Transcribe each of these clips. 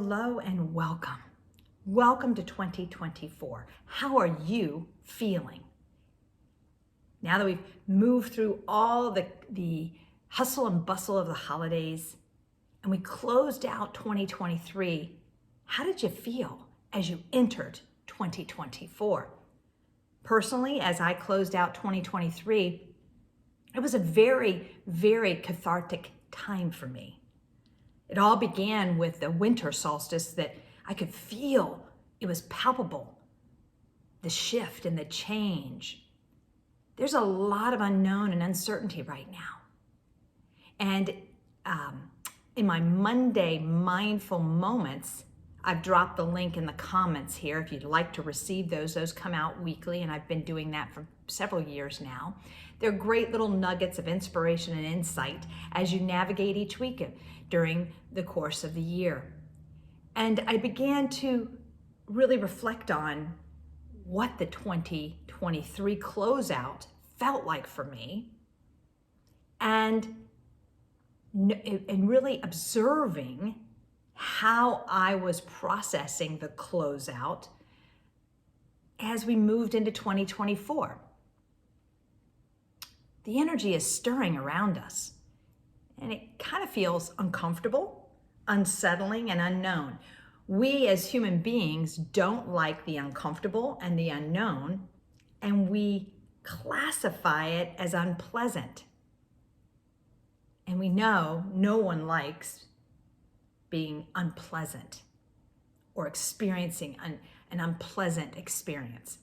Hello and welcome. Welcome to 2024. How are you feeling? Now that we've moved through all the hustle and bustle of the holidays and we closed out 2023, how did you feel as you entered 2024? Personally, as I closed out 2023, it was a very, very cathartic time for me. It all began with the winter solstice that I could feel. It was palpable, the shift and the change. There's a lot of unknown and uncertainty right now. And in my Monday mindful moments, I've dropped the link in the comments here if you'd like to receive those. Those come out weekly, and I've been doing that for several years now. They're great little nuggets of inspiration and insight as you navigate each week during the course of the year. And I began to really reflect on what the 2023 closeout felt like for me, and really observing how I was processing the closeout as we moved into 2024. The energy is stirring around us, and it kind of feels uncomfortable, unsettling, and unknown. We as human beings don't like the uncomfortable and the unknown, and we classify it as unpleasant. And we know no one likes being unpleasant or experiencing an unpleasant experience.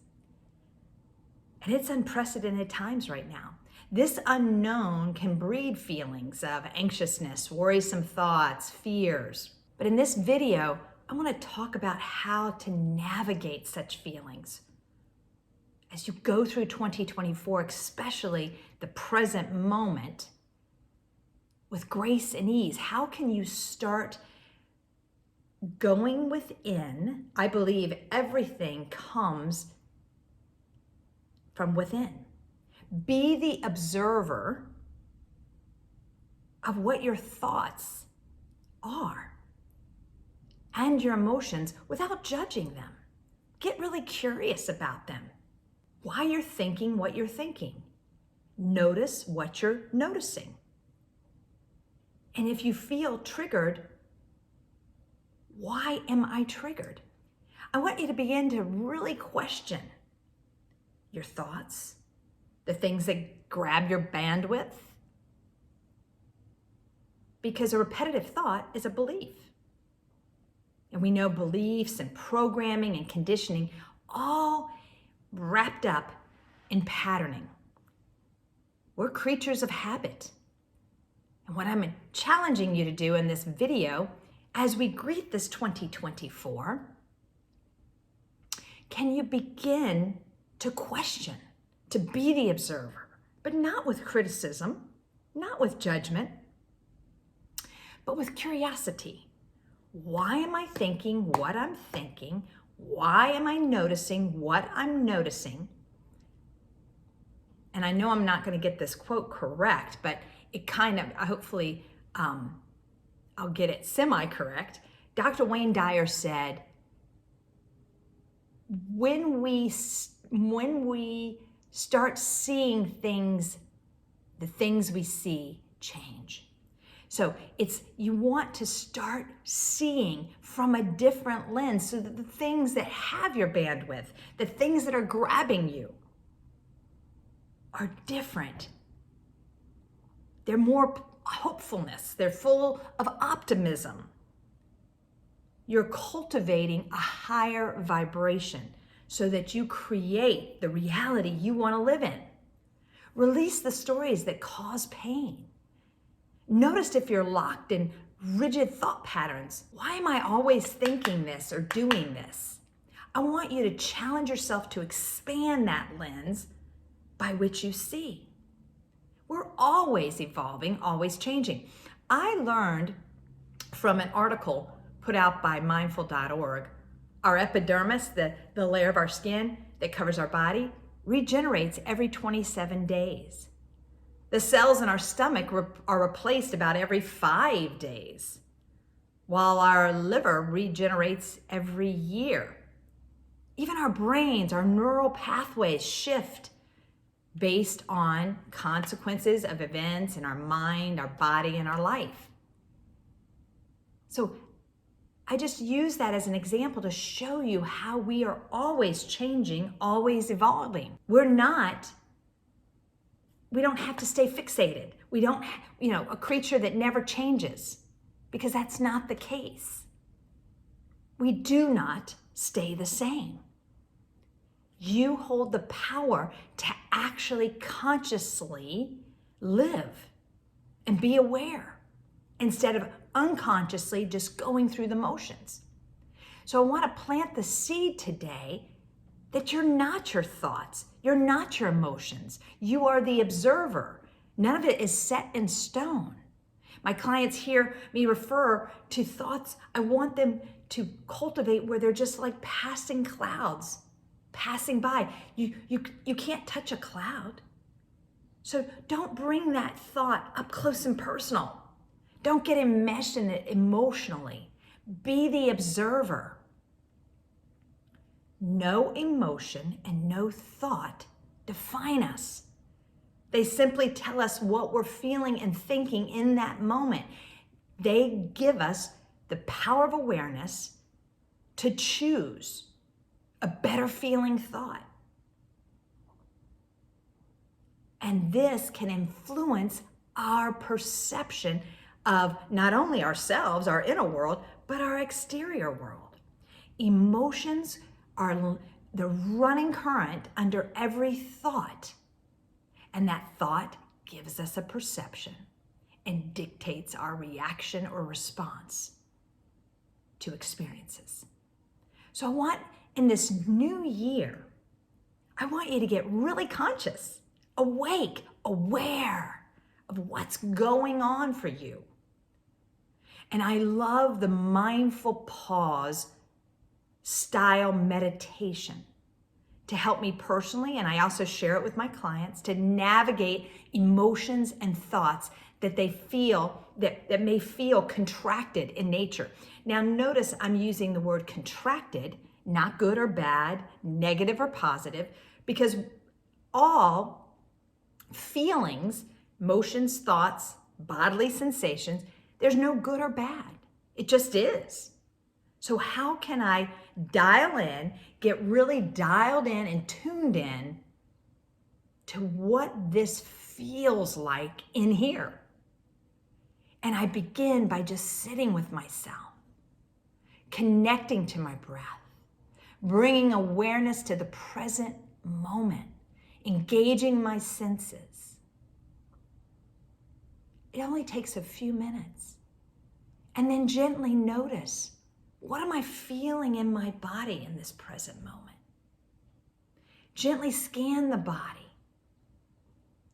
And it's unprecedented times right now. This unknown can breed feelings of anxiousness, worrisome thoughts, fears. But in this video, I want to talk about how to navigate such feelings as you go through 2024, especially the present moment, with grace and ease. How can you start going within? I believe everything comes from within. Be the observer of what your thoughts are and your emotions without judging them. Get really curious about them. Why you're thinking what you're thinking. Notice what you're noticing. And if you feel triggered, why am I triggered? I want you to begin to really question your thoughts, the things that grab your bandwidth, because a repetitive thought is a belief. And we know beliefs and programming and conditioning all wrapped up in patterning. We're creatures of habit. And what I'm challenging you to do in this video, as we greet this 2024, can you begin to question, to be the observer, but not with criticism, not with judgment, but with curiosity. Why am I thinking what I'm thinking? Why am I noticing what I'm noticing? And I know I'm not going to get this quote correct, but it kind of, hopefully, I'll get it semi-correct. Dr. Wayne Dyer said, when we start seeing things, the things we see change. So you want to start seeing from a different lens, so that the things that have your bandwidth, the things that are grabbing you, are different. They're more hopefulness. They're full of optimism. You're cultivating a higher vibration so that you create the reality you want to live in. Release the stories that cause pain. Notice if you're locked in rigid thought patterns. Why am I always thinking this or doing this? I want you to challenge yourself to expand that lens by which you see. We're always evolving, always changing. I learned from an article put out by mindful.org, our epidermis, the layer of our skin that covers our body, regenerates every 27 days. The cells in our stomach are replaced about every 5 days. while our liver regenerates every year. Even our brains, our neural pathways shift based on consequences of events in our mind, our body, and our life. So I just use that as an example to show you how we are always changing, always evolving. We don't have to stay fixated. We don't, a creature that never changes, because that's not the case. We do not stay the same. You hold the power to actually consciously live and be aware instead of unconsciously just going through the motions. So I want to plant the seed today that you're not your thoughts, you're not your emotions, you are the observer. None of it is set in stone. My clients hear me refer to thoughts. I want them to cultivate where they're just like passing clouds, passing by. You can't touch a cloud. So don't bring that thought up close and personal. Don't get enmeshed in it emotionally. Be the observer. No emotion and no thought define us. They simply tell us what we're feeling and thinking in that moment. They give us the power of awareness to choose a better feeling thought. And this can influence our perception of not only ourselves, our inner world, but our exterior world. Emotions are the running current under every thought. And that thought gives us a perception and dictates our reaction or response to experiences. So in this new year, I want you to get really conscious, awake, aware of what's going on for you. And I love the mindful pause style meditation to help me personally, and I also share it with my clients, to navigate emotions and thoughts that they feel, that may feel contracted in nature. Now notice I'm using the word contracted, not good or bad, negative or positive, because all feelings, emotions, thoughts, bodily sensations, there's no good or bad. It just is. So how can I dial in, get really dialed in and tuned in to what this feels like in here? And I begin by just sitting with myself, connecting to my breath, bringing awareness to the present moment, engaging my senses. It only takes a few minutes. And then gently notice, what am I feeling in my body in this present moment? Gently scan the body.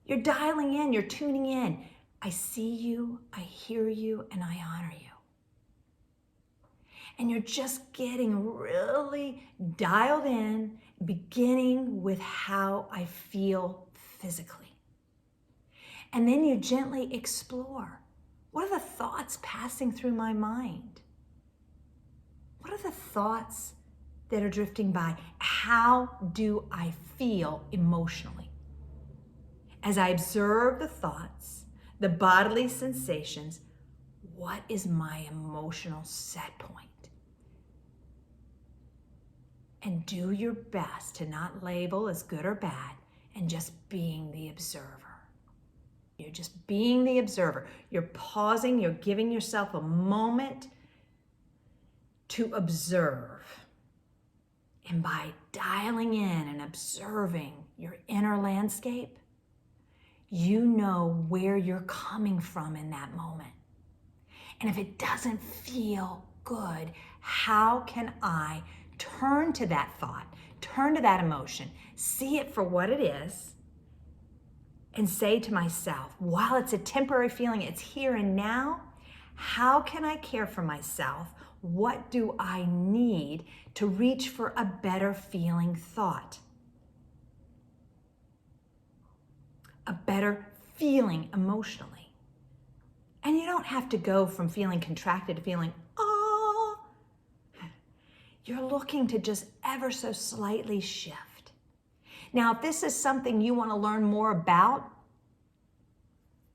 You're dialing in, you're tuning in. I see you, I hear you, and I honor you. And you're just getting really dialed in, beginning with how I feel physically. And then you gently explore. What are the thoughts passing through my mind? What are the thoughts that are drifting by? How do I feel emotionally? As I observe the thoughts, the bodily sensations, what is my emotional set point? And do your best to not label as good or bad and just being the observer. You're just being the observer. You're pausing, you're giving yourself a moment to observe. And by dialing in and observing your inner landscape, you know where you're coming from in that moment. And if it doesn't feel good, how can I turn to that thought, turn to that emotion, see it for what it is, and say to myself, while it's a temporary feeling, it's here and now, how can I care for myself? What do I need to reach for a better feeling thought? A better feeling emotionally. And you don't have to go from feeling contracted to feeling, oh, You're looking to just ever so slightly shift. Now, if this is something you want to learn more about,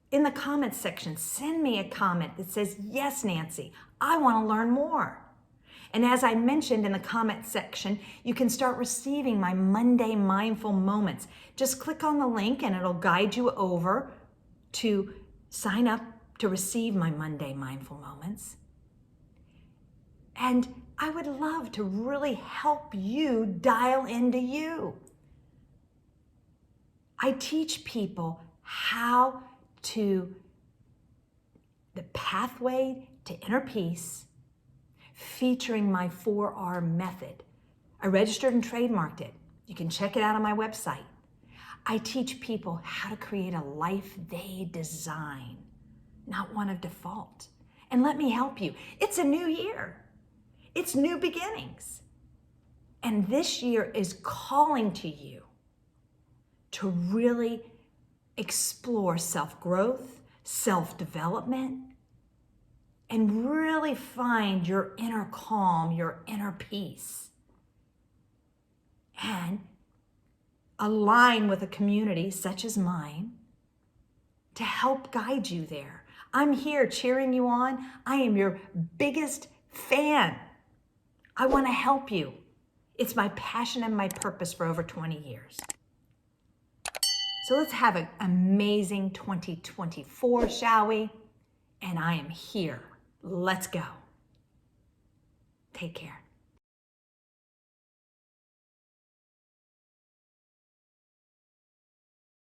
in the comments section, send me a comment that says, yes, Nancy, I want to learn more. And as I mentioned in the comment section, you can start receiving my Monday Mindful Moments. Just click on the link and it'll guide you over to sign up to receive my Monday Mindful Moments. And I would love to really help you dial into you. I teach people how to the pathway to inner peace, featuring my 4R method. I registered and trademarked it. You can check it out on my website. I teach people how to create a life they design, not one of default. And let me help you. It's a new year. It's new beginnings. And this year is calling to you to really explore self-growth, self-development, and really find your inner calm, your inner peace. And align with a community such as mine to help guide you there. I'm here cheering you on. I am your biggest fan. I want to help you. It's my passion and my purpose for over 20 years. So let's have an amazing 2024, shall we? And I am here. Let's go. Take care.